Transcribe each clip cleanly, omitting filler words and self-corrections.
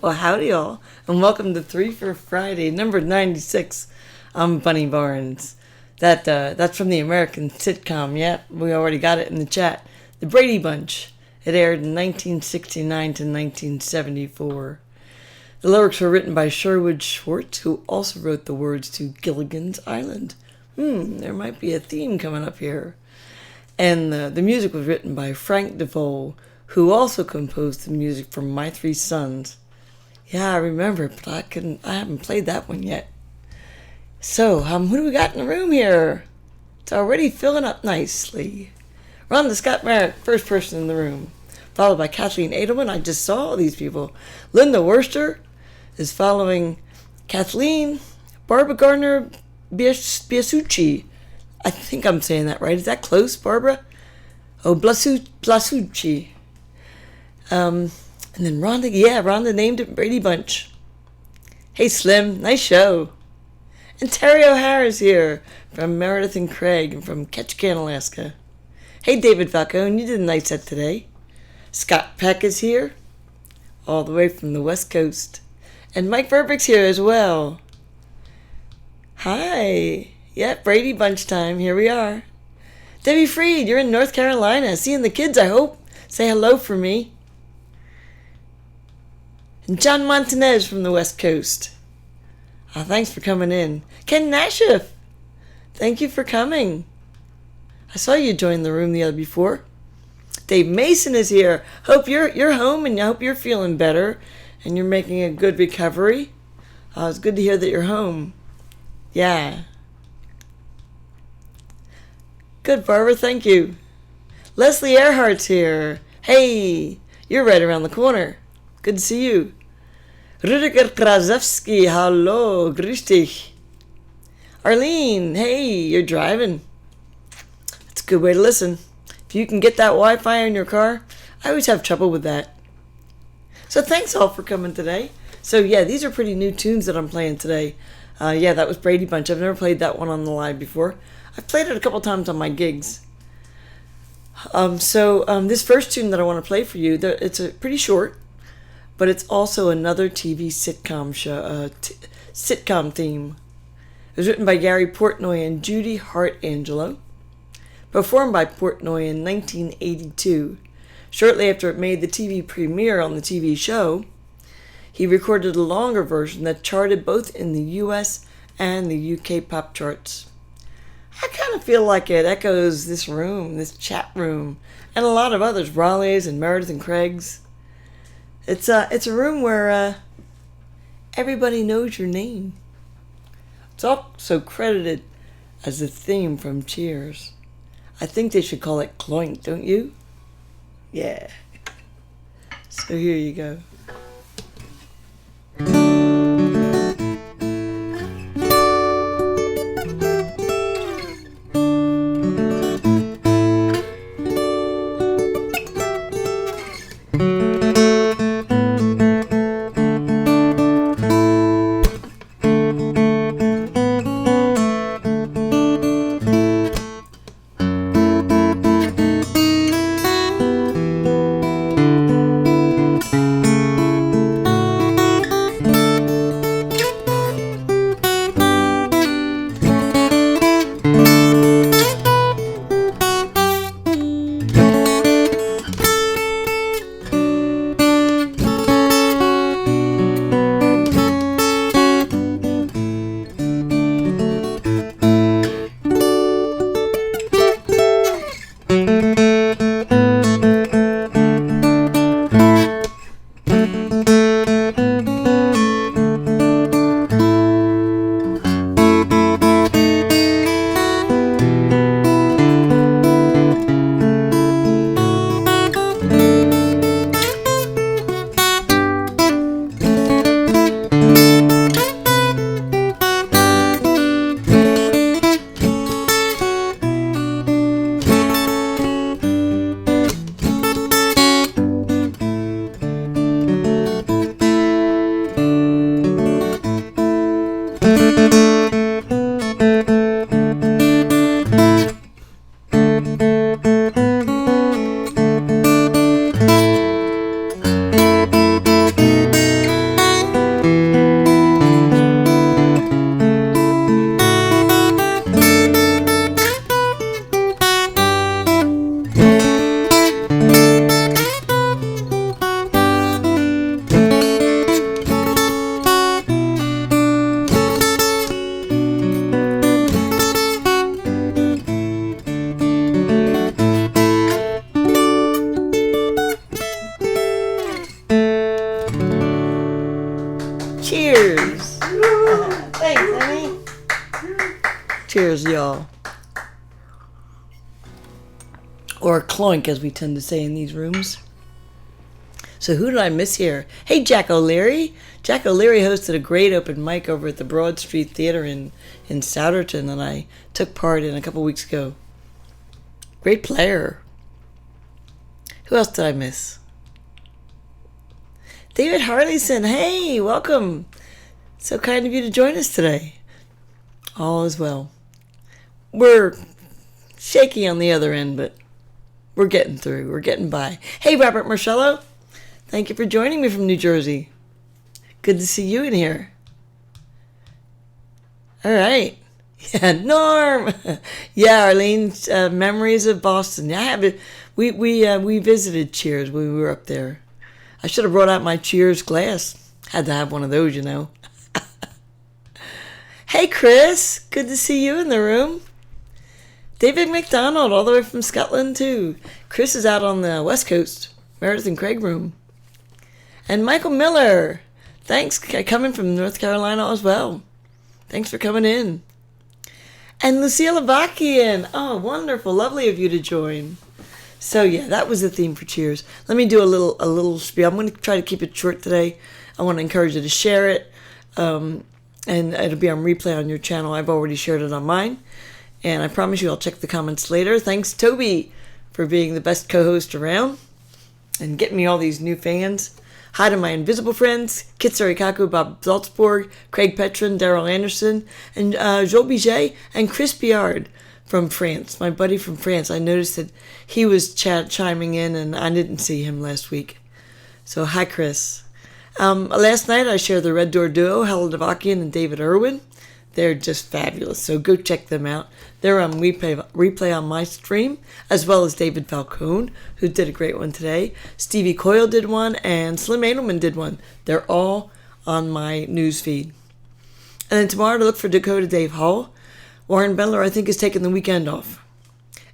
Well, howdy, y'all, and welcome to Fer Friday, number 96. I'm Bunny Barnes. That's from the American sitcom. Yeah, we already got it in the chat. The Brady Bunch. It aired in 1969 to 1974. The lyrics were written by Sherwood Schwartz, who also wrote the words to Gilligan's Island. There might be a theme coming up here. And the music was written by Frank DeVoe, who also composed the music for My Three Sons. Yeah, I remember, but I haven't played that one yet. So, who do we got in the room here? It's already filling up nicely. Rhonda Scott Merrick, first person in the room, followed by Kathleen Edelman. I just saw all these people. Linda Worcester is following Kathleen. Barbara Gardner Biasucci. I think I'm saying that right. Is that close, Barbara? Oh, Blasucci. And then Rhonda named it Brady Bunch. Hey, Slim, nice show. And Terry O'Hara's here from Meredith and Craig and from Ketchikan, Alaska. Hey, David Falcone, you did a nice set today. Scott Peck is here, all the way from the West Coast. And Mike Verbeck's here as well. Hi. Yep, Brady Bunch time. Here we are. Debbie Freed, you're in North Carolina. Seeing the kids, I hope. Say hello for me. And John Montanez from the West Coast. Thanks for coming in. Ken Nashif, thank you for coming. I saw you join the room the other before. Dave Mason is here. Hope you're home and I hope you're feeling better and you're making a good recovery. It's good to hear that you're home. Yeah. Good, Barbara, thank you. Leslie Earhart's here. Hey, you're right around the corner. Good to see you. Rudiger Krasewski, hallo, grüß dich. Arlene, hey, you're driving. That's a good way to listen. If you can get that Wi-Fi in your car, I always have trouble with that. So thanks all for coming today. So yeah, these are pretty new tunes that I'm playing today. That was Brady Bunch. I've never played that one on the live before. I've played it a couple times on my gigs. This first tune that I want to play for you, it's pretty short, but it's also another TV sitcom show, sitcom theme. It was written by Gary Portnoy and Judy Hart Angelo, performed by Portnoy in 1982. Shortly after it made the TV premiere on the TV show, he recorded a longer version that charted both in the US and the UK pop charts. I kind of feel like it echoes this room, this chat room, and a lot of others, Raleigh's and Meredith and Craig's. It's a room where everybody knows your name. It's also credited as the theme from Cheers. I think they should call it Cloink, don't you? Yeah. So here you go. Cheers. Thanks, honey. Cheers, y'all. Or cloink, as we tend to say in these rooms. So who did I miss here? Hey, Jack O'Leary. Jack O'Leary hosted a great open mic over at the Broad Street Theater in Souderton that I took part in a couple weeks ago. Great player. Who else did I miss? David Harleyson. Hey, welcome. So kind of you to join us today. All is well. We're shaky on the other end, but we're getting through. We're getting by. Hey, Robert Marcello. Thank you for joining me from New Jersey. Good to see you in here. All right. Yeah, Norm. Yeah, Arlene. Memories of Boston. Yeah, I have it. We visited Cheers when we were up there. I should have brought out my Cheers glass. Had to have one of those, you know. Hey, Chris. Good to see you in the room. David McDonald, all the way from Scotland, too. Chris is out on the West Coast. Meredith and Craig room. And Michael Miller. Thanks. Coming from North Carolina as well. Thanks for coming in. And Lucille Avakian. Oh, wonderful. Lovely of you to join. So, yeah, that was the theme for Cheers. Let me do a little spiel. I'm going to try to keep it short today. I want to encourage you to share it. And it'll be on replay on your channel. I've already shared it on mine. And I promise you I'll check the comments later. Thanks, Toby, for being the best co-host around and getting me all these new fans. Hi to my invisible friends, Kit Sarikaku, Bob Salzburg, Craig Petrin, Daryl Anderson, and Joel Biget, and Chris Biard from France, my buddy from France. I noticed that he was chiming in, and I didn't see him last week. So, hi, Chris. Last night, I shared the Red Door Duo, Helen Avakian and David Irwin. They're just fabulous, so go check them out. They're on replay on my stream, as well as David Falcone, who did a great one today. Stevie Coyle did one, and Slim Adelman did one. They're all on my news feed. And then tomorrow to look for Dakota Dave Hall. Warren Bendler, I think, is taking the weekend off.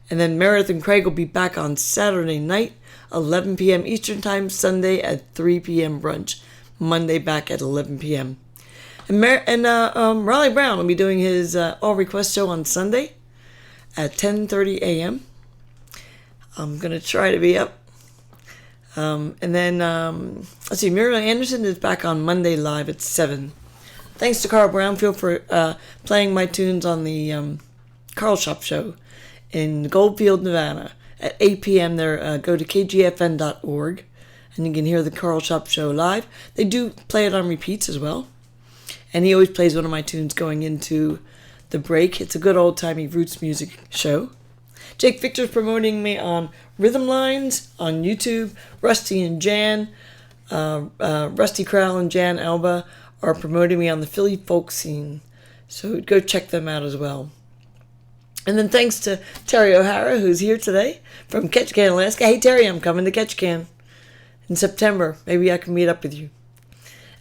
And then Meredith and Craig will be back on Saturday night, 11 p.m. Eastern Time, Sunday at 3 p.m. brunch, Monday back at 11 p.m. And Raleigh Brown will be doing his All Request show on Sunday at 10:30 a.m. I'm going to try to be up. And then, let's see, Muriel Anderson is back on Monday live at 7. Thanks to Carl Brownfield for playing my tunes on the Carl Shop show in Goldfield, Nevada at 8 p.m. there. Go to kgfn.org and you can hear the Carl Shop show live. They do play it on repeats as well. And he always plays one of my tunes going into the break. It's a good old-timey roots music show. Jake Victor's promoting me on Rhythm Lines on YouTube. Rusty and Jan, Rusty Crowell and Jan Alba are promoting me on the Philly folk scene. So go check them out as well. And then thanks to Terry O'Hara, who's here today from Ketchikan, Alaska. Hey, Terry, I'm coming to Ketchikan in September. Maybe I can meet up with you.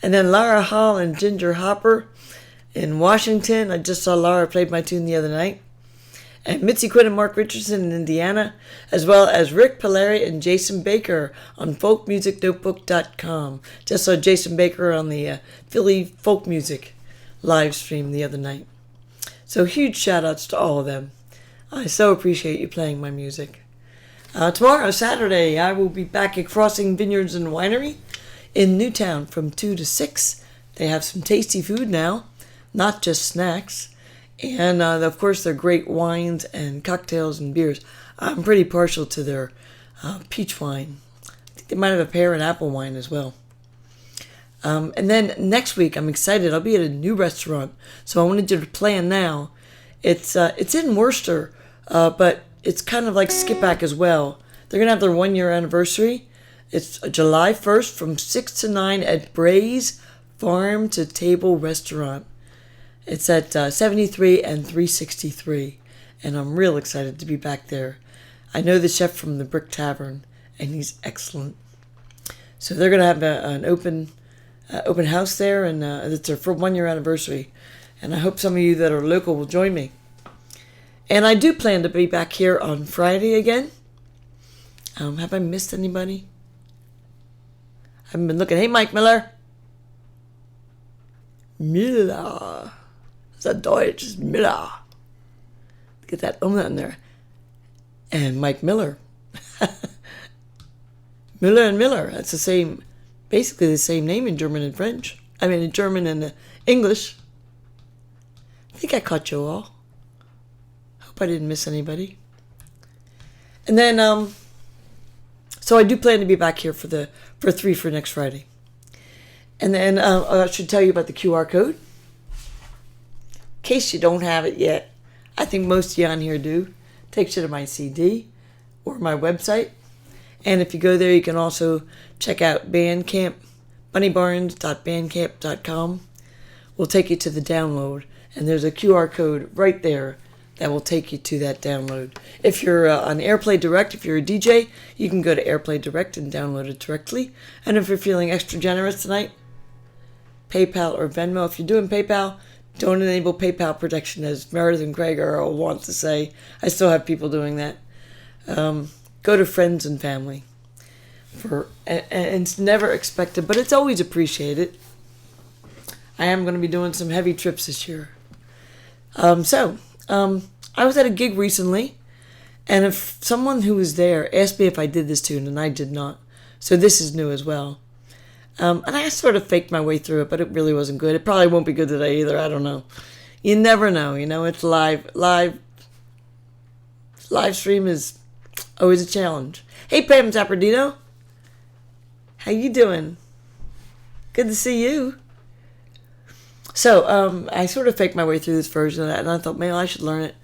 And then Lara Hall and Ginger Hopper in Washington. I just saw Lara played my tune the other night. And Mitzi Quinn and Mark Richardson in Indiana, as well as Rick Polari and Jason Baker on folkmusicnotebook.com. Just saw Jason Baker on the Philly folk music live stream the other night. So huge shout outs to all of them. I so appreciate you playing my music. Tomorrow, Saturday, I will be back at Crossing Vineyards and Winery in Newtown from 2 to 6. They have some tasty food now, not just snacks. And, of course, their great wines and cocktails and beers. I'm pretty partial to their peach wine. I think they might have a pear and apple wine as well. And then next week, I'm excited. I'll be at a new restaurant. So I wanted you to plan now. It's in Worcester, but it's kind of like Skippack as well. They're going to have their 1-year anniversary. It's July 1st from 6 to 9 at Bray's Farm to Table Restaurant. It's at 73 and 363, and I'm real excited to be back there. I know the chef from the Brick Tavern, and he's excellent. So they're going to have an open house there, and it's their 1-year anniversary. And I hope some of you that are local will join me. And I do plan to be back here on Friday again. Have I missed anybody? I haven't been looking. Hey, Mike Miller. Miller. That's Deutsch. It's Miller. Get that umlaut in there. And Mike Miller. Miller and Miller. That's the same, basically the same name in German and French. I mean, in German and English. I think I caught you all. Hope I didn't miss anybody. And then, so I do plan to be back here for 3 for next Friday. And then I should tell you about the QR code. In case you don't have it yet. I think most of you on here do. Takes you to my CD or my website. And if you go there, you can also check out Bandcamp, bunnybarnes.bandcamp.com. Will take you to the download. And there's a QR code right there that will take you to that download. If you're on AirPlay Direct, if you're a DJ, you can go to AirPlay Direct and download it directly. And if you're feeling extra generous tonight, PayPal or Venmo. If you're doing PayPal, don't enable PayPal protection, as Meredith and Craig are want to say. I still have people doing that. Go to friends and family. And it's never expected, but it's always appreciated. I am going to be doing some heavy trips this year. I was at a gig recently, and if someone who was there asked me if I did this tune, and I did not. So this is new as well. And I sort of faked my way through it, but it really wasn't good. It probably won't be good today either. I don't know. You never know. It's live. Live stream is always a challenge. Hey, Pam Zappardino. How you doing? Good to see you. So, I sort of faked my way through this version of that, and I thought, man, I should learn it.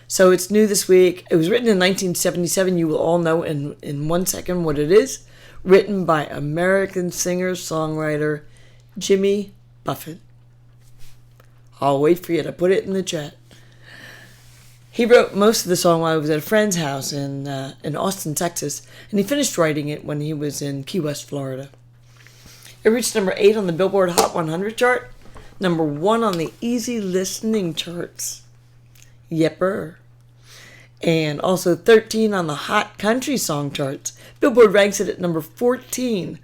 So it's new this week. It was written in 1977. You will all know in 1 second what it is. Written by American singer-songwriter Jimmy Buffett. I'll wait for you to put it in the chat. He wrote most of the song while he was at a friend's house in Austin, Texas, and he finished writing it when he was in Key West, Florida. It reached number 8 on the Billboard Hot 100 chart, number 1 on the Easy Listening charts. Yepper. And also 13 on the Hot Country Song charts. Billboard ranks it at number 14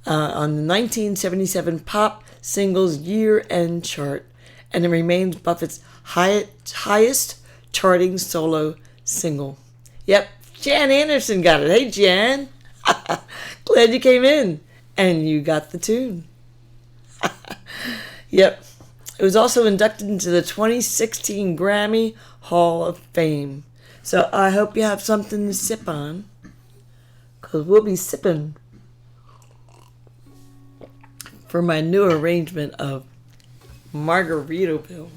on the 1977 Pop Singles Year-End chart, and it remains Buffett's highest charting solo single. Yep, Jan Anderson got it. Hey, Jan. Glad you came in, and you got the tune. Yep. It was also inducted into the 2016 Grammy Hall of Fame. So I hope you have something to sip on, because we'll be sipping for my new arrangement of Margaritaville.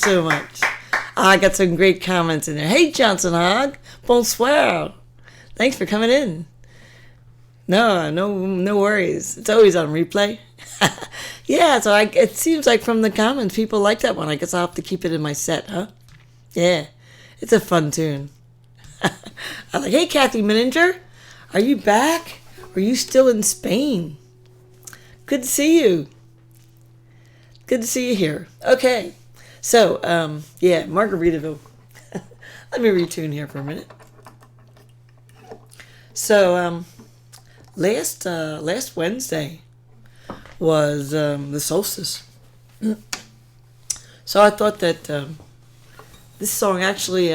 so much. I got some great comments in there. Hey, Johnson Hogg. Bonsoir. Thanks for coming in. No worries. It's always on replay. Yeah, so it seems like from the comments, people like that one. I guess I'll have to keep it in my set, huh? Yeah, it's a fun tune. I'm like, hey, Kathy Mininger, are you back? Or are you still in Spain? Good to see you. Good to see you here. Okay, so, yeah, Margaritaville. Let me retune here for a minute. So, last Wednesday was the solstice. So I thought that this song actually...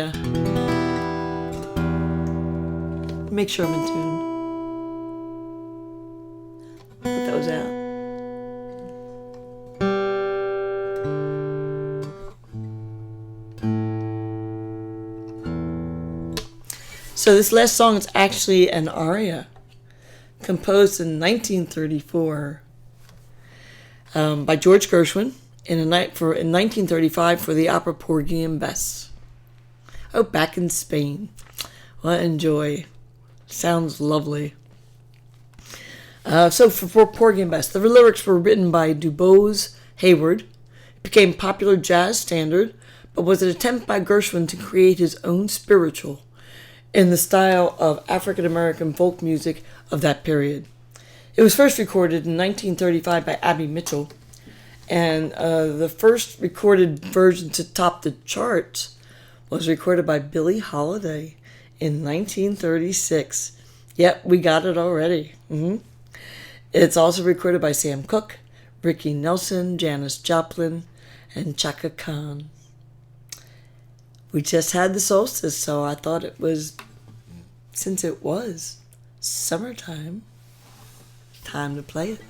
make sure I'm in tune. Put those out. So this last song is actually an aria composed in 1934 by George Gershwin in 1935 for the opera Porgy and Bess. Oh, back in Spain. Well, enjoy. Sounds lovely. So for Porgy and Bess, the lyrics were written by DuBose Hayward. It became popular jazz standard, but was an attempt by Gershwin to create his own spiritual in the style of African American folk music of that period. It was first recorded in 1935 by Abby Mitchell, and the first recorded version to top the charts was recorded by Billie Holiday in 1936. Yep, we got it already. It's also recorded by Sam Cooke, Ricky Nelson, Janis Joplin, and Chaka Khan. We just had the solstice, so I thought it was, since it was summertime, time to play it.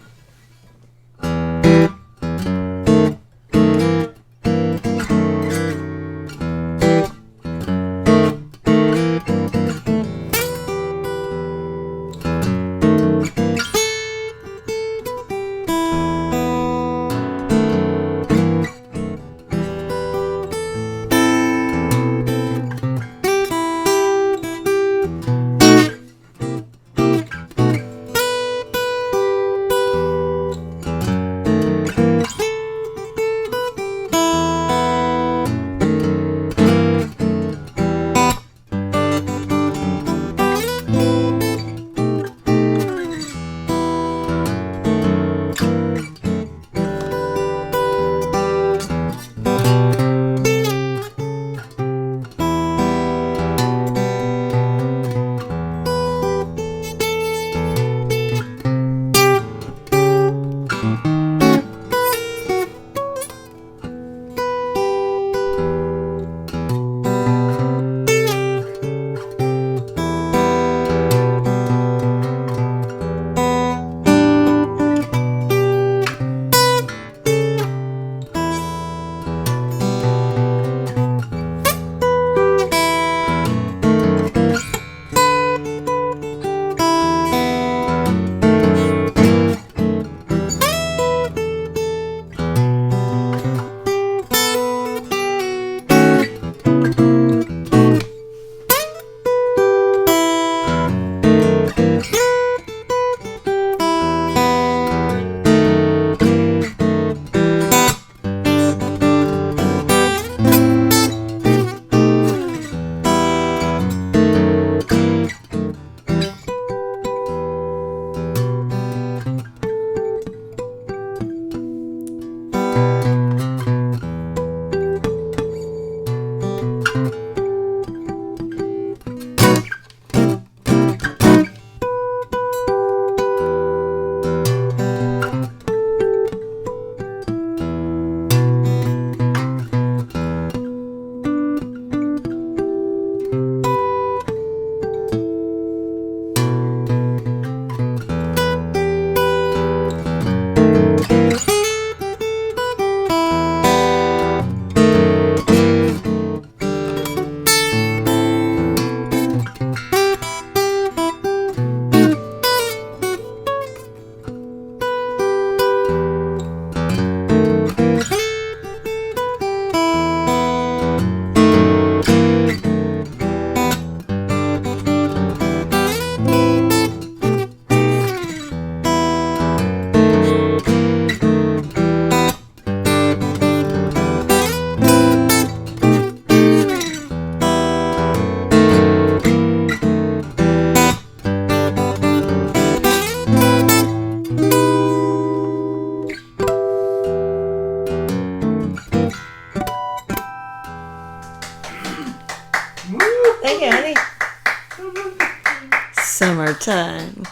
Summertime.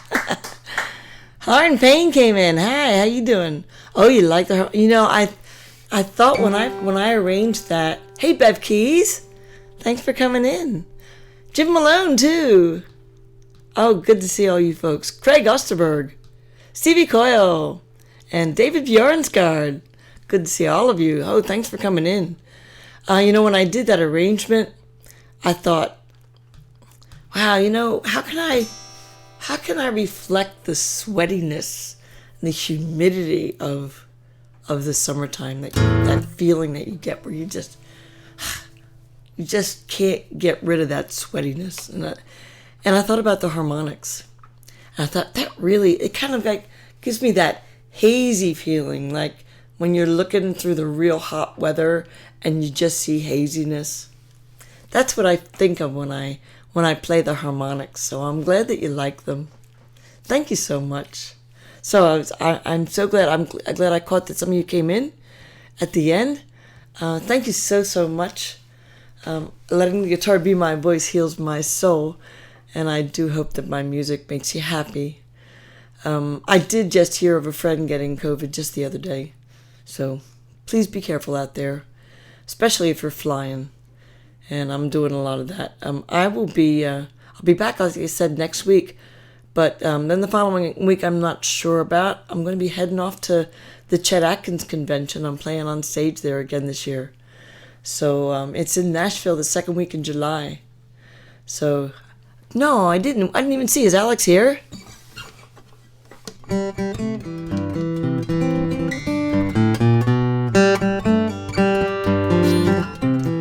Heart and Pain came in. Hi, how you doing? Oh, you like the... I thought when I arranged that... Hey, Bev Keys. Thanks for coming in. Jim Malone, too. Oh, good to see all you folks. Craig Osterberg. Stevie Coyle. And David Bjornsgaard. Good to see all of you. Oh, thanks for coming in. When I did that arrangement, I thought, wow, how can I reflect the sweatiness and the humidity of the summertime, that feeling that you get where you just can't get rid of that sweatiness. And I thought about the harmonics. And I thought it kind of like gives me that hazy feeling, like when you're looking through the real hot weather and you just see haziness. That's what I think of when I play the harmonics. So I'm glad that you like them. Thank you so much. So I'm so glad. I'm glad I caught that some of you came in at the end. Thank you so much. Letting the guitar be my voice heals my soul, and I do hope that my music makes you happy. I did just hear of a friend getting COVID just the other day, so please be careful out there, especially if you're flying. And I'm doing a lot of that. I'll be back, like I said, next week. But then the following week, I'm not sure about. I'm going to be heading off to the Chet Atkins convention. I'm playing on stage there again this year. So it's in Nashville the second week in July. So, no, I didn't even see. Is Alex here?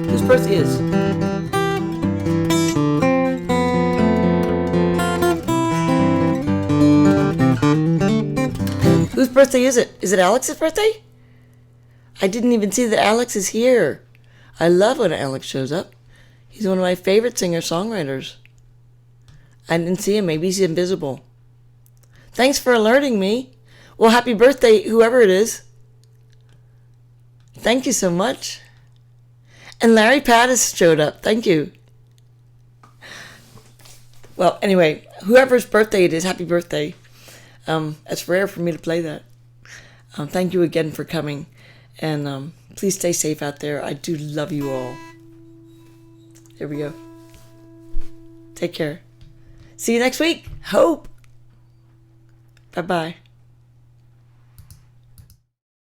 Whose birthday is? Whose birthday is it? Is it Alex's birthday? I didn't even see that Alex is here. I love when Alex shows up. He's one of my favorite singer-songwriters. I didn't see him. Maybe he's invisible. Thanks for alerting me. Well, happy birthday, whoever it is. Thank you so much. And Larry Pattis showed up. Thank you. Well, anyway, whoever's birthday it is, happy birthday. It's rare for me to play that. Thank you again for coming. And please stay safe out there. I do love you all. Here we go. Take care. See you next week. Hope. Bye-bye.